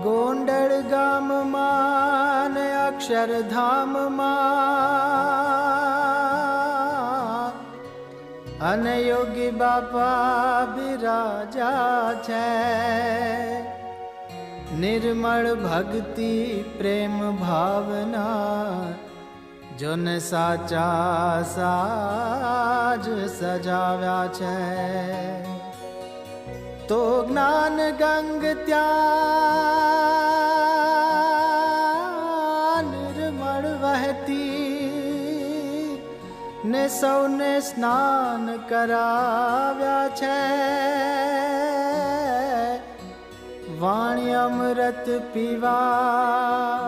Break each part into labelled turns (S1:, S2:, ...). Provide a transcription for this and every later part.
S1: ગોંડલ ગામમાં ને અક્ષરધામમાં અને યોગી બાપા બિરાજા છે. નિર્મળ ભક્તિ પ્રેમ ભાવના જોને સાચા સાજ સજાવ્યા છે. તો જ્ઞાન ગંગ ત્યાં નિર્મળ વહેતી ને સૌને સ્નાન કરાવ્યા છે. વાણી અમૃત પીવા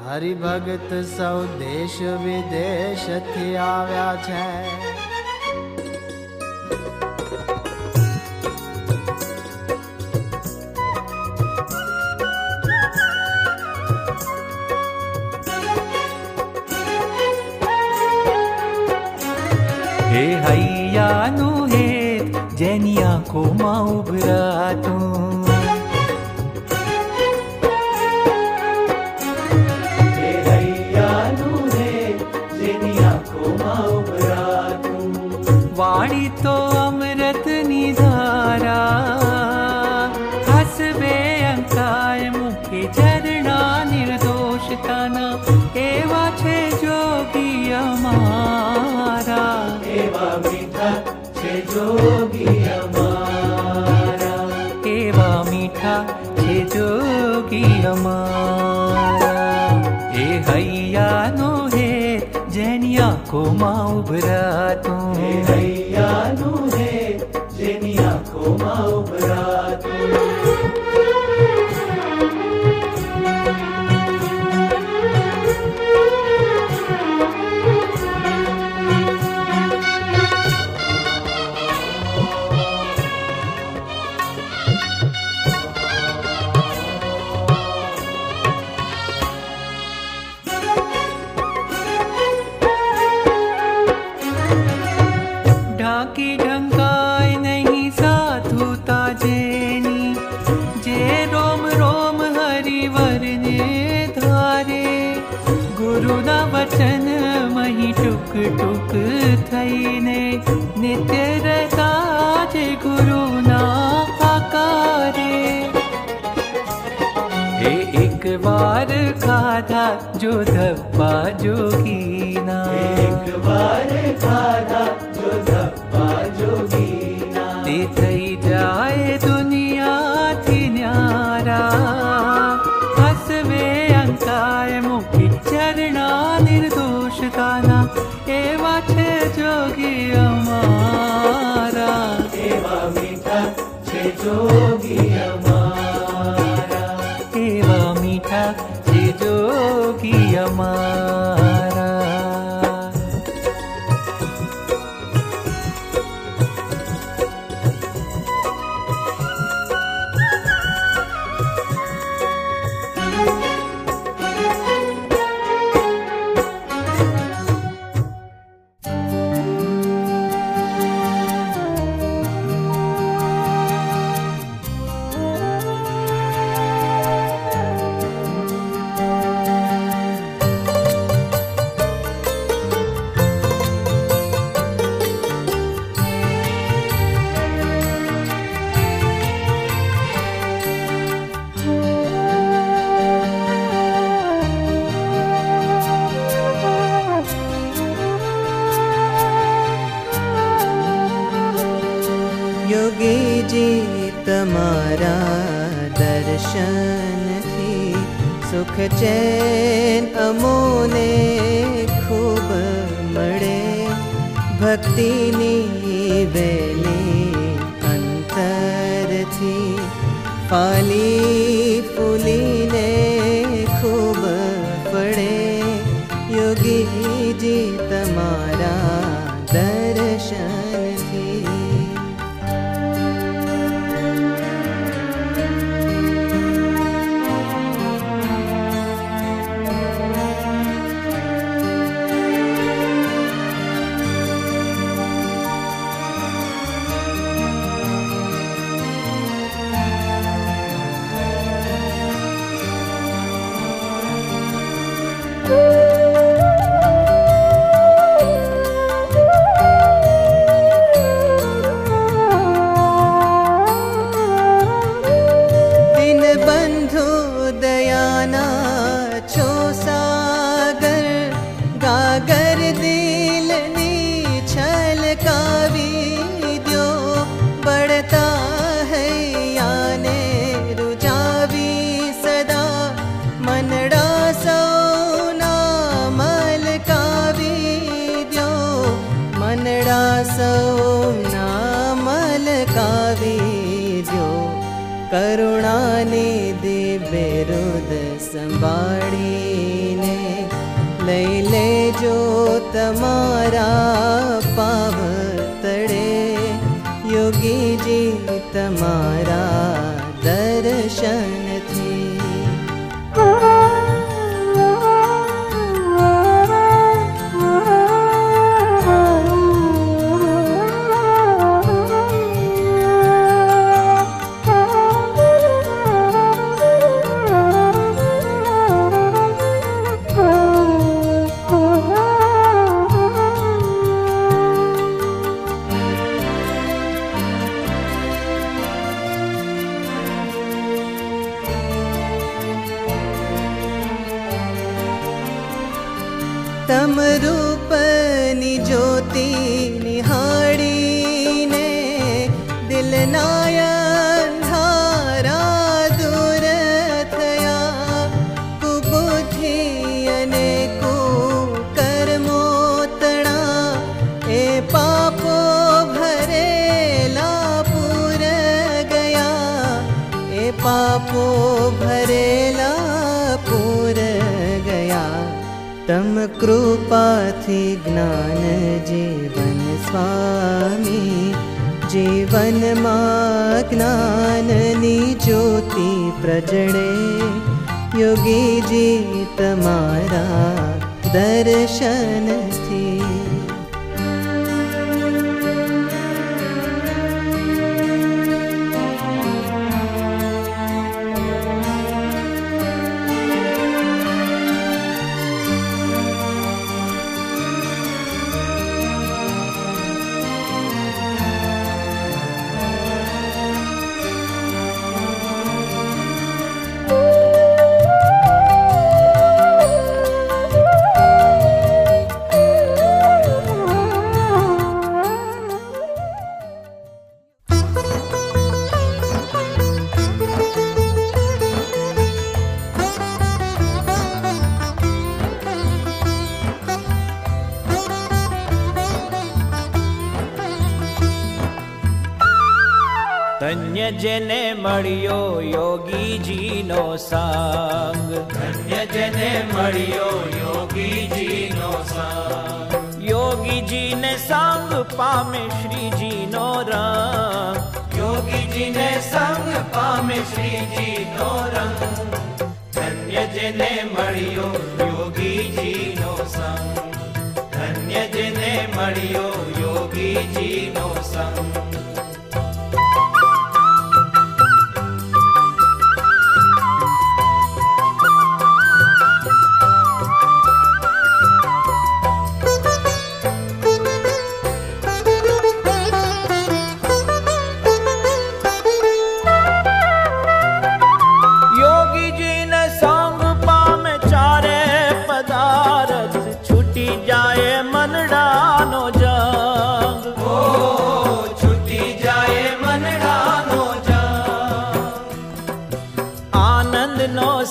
S1: હરિભગત સૌ દેશ વિદેશથી આવ્યા છે.
S2: હે હૈયાનું હેત જેની આંખોમાં ઉભરાતું, હે હૈયાનું હેત જેની આંખોમાં ઉભરાતું, વાણી તો અમૃતની ધારા હસબે અંકાય મુખે ઝરણા નિર્દોષતાના એવા છે જોગી અમારા, એવા મીઠા છે જોગી અમારા, એવા મીઠા છે જોગી અમારા. એ હૈયાનો હેત જેની આંખોમાં ઉભરાતું, એ હૈયાનું હેત જેની આંખોમાં ઉભરાતું. ढाकी ढंकाय नहीं साधुता जेनी, जे रोम रोम हरिवर ने धारे, गुरुना वचन मही टुक टुक थईने नित्य रहता जे गुरुना आकारे. हे एक बार खाधा जो धप्पा जोगीना, एक बार खाधा जो ધપ્પા જોગીના, તે થઈ જાય દુનિયાથી ન્યારા. હસવે અંકાય મુખી ચરણા નિર્દોષતાના એવા છે જોગી અમારા, એવા મીઠા છે જોગી અમારા, એવા મીઠા છે જોગી અમારા.
S3: યોગી જી તમારા દર્શનથી સુખ ચેન અમોને ખૂબ મળે. ભક્તિની વેલી અંતરથી ફાલી ફૂલીને ખૂબ પડે. યોગીજી તમારા દર્શનથી સૌના મલકાવી દ્યો, કરુણાનિધિ બિરુદ સંભાળીને લઈ લેજો તમારા પાવતળે, યોગીજી તમારા દર્શનથી. તમ રૂપની જ્યોતિ નિહાળીને દિલના અંધારા દૂર થયા, કુબુદ્ધિ અને કુકર્મો તણા એ પાપો ભરેલા પૂર ગયા, એ પાપો ભરેલા પૂર ગયા. તમ કૃપાથી જ્ઞાન જીવન સ્વામી, જીવનમાં જ્ઞાનની જ્યોતિ પ્રજળે, યોગીજી તમારા દર્શનથી.
S1: ધન્ય જેને મળ્યો યોગીજીનો સંગ,
S2: ધન્ય જેને મળ્યો યોગીજીનો સંગ,
S1: યોગીજીને સંગ પામે શ્રીજીનો રંગ,
S2: યોગીજીને સંગ પામે શ્રીજીનો રંગ. ધન્ય જેને મળ્યો યોગીજીનો સંગ, ધન્ય જેને મળ્યો યોગીજીનો સંગ.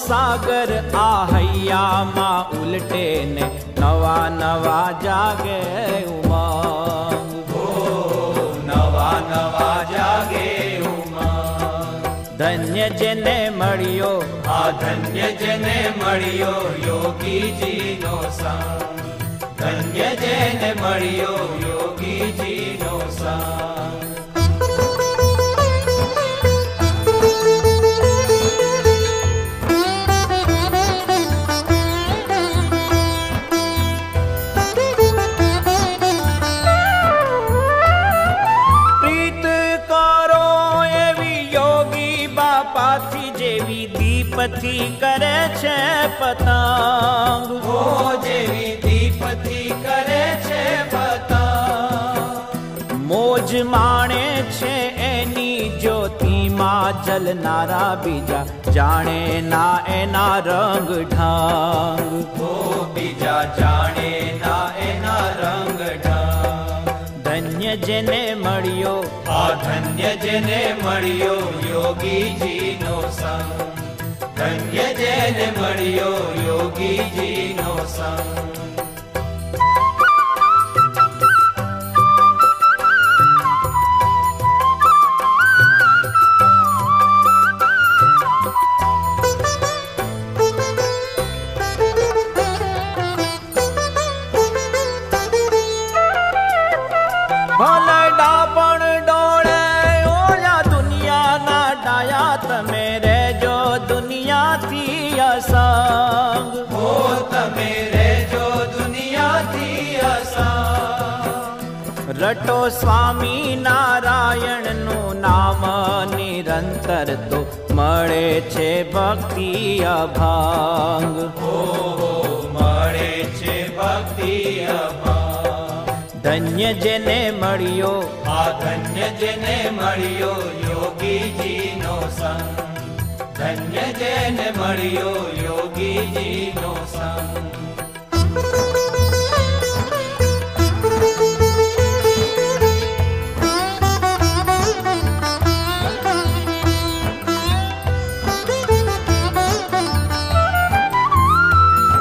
S1: સાગર આ હૈયામાં ઉલટે ને નવા નવા જાગે ઉમંગ,
S2: નવા નવા જાગે ઉમંગ.
S1: ધન્ય જેને મળ્યો
S2: આ ધન્ય જેને મળ્યો યોગીજીનો સંગ, ધન્ય જેને મળ્યો યોગીજીનો સંગ.
S1: દીપથી કરે છે પતંગ,
S2: ઓ જેવી દીપથી કરે છે પતંગ.
S1: મોજ માણે છે એની જ્યોતિમાં જલનારા બીજા જાણે ના એના રંગ ઢંગ,
S2: ઓ બીજા જાણે ના એના રંગ ઢંગ.
S1: ધન્ય જેને મળ્યો
S2: આ ધન્ય જેને મળ્યો યોગીજીનો સંગ, ધન્ય જેને મળ્યો યોગીજીનો સંગ.
S1: ભલે ડાપણ ડોળે ઓલા દુનિયાના ડાયા, તમે રેજો દુનિયાથી અસંગ.
S2: હો તમે રેજો દુનિયાથી અસંગ.
S1: રટો સ્વામી નારાયણનું નામ નિરંતર, તો મળે છે ભક્તિ અભાંગ.
S2: મળે છે ભક્તિ અભાંગ.
S1: ધન્ય જેને મળ્યો,
S2: આ ધન્ય જેને મળ્યો યોગીજીનો સંગ. ધન્ય જેને મળ્યો યોગીજીનો સંગ.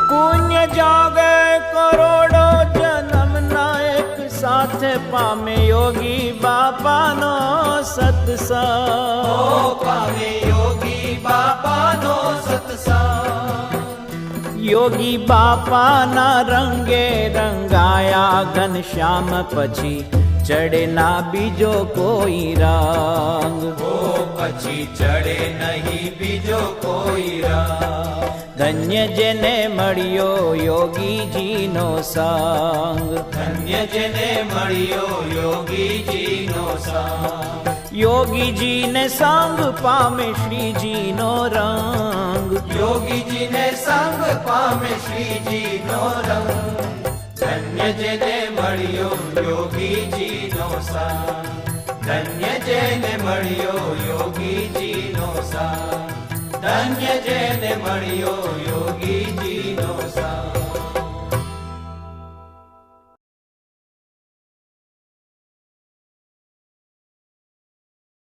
S1: પુણ્ય જાગે કરોડો જન્મના, એક સાથે પામે યોગી બાપાનો સત્સંગ.
S2: પામે યોગી બાપાનો સત્સંગ.
S1: યોગી બાપાના રંગે રંગાયા ઘનશ્યામ, પછી ચડે ના બીજો કોઈ રંગ.
S2: પછી ચડે નહીં બીજો કોઈ રંગ.
S1: ધન્ય જેને મળ્યો યોગીજીનો સંગ.
S2: ધન્ય જેને મળ્યો યોગીજીનો સંગ.
S1: યોગીજીને સંગ પામે શ્રીજીનો રંગ.
S2: યોગીજીને સંગ પામે શ્રીજીનો રંગ. ધન્ય જેને મળ્યો યોગીજીનો સંગ. ધન્ય જેને મળ્યો યોગીજીનો સંગ. ધન્ય જેને મળ્યો યોગીજીનો સંગ.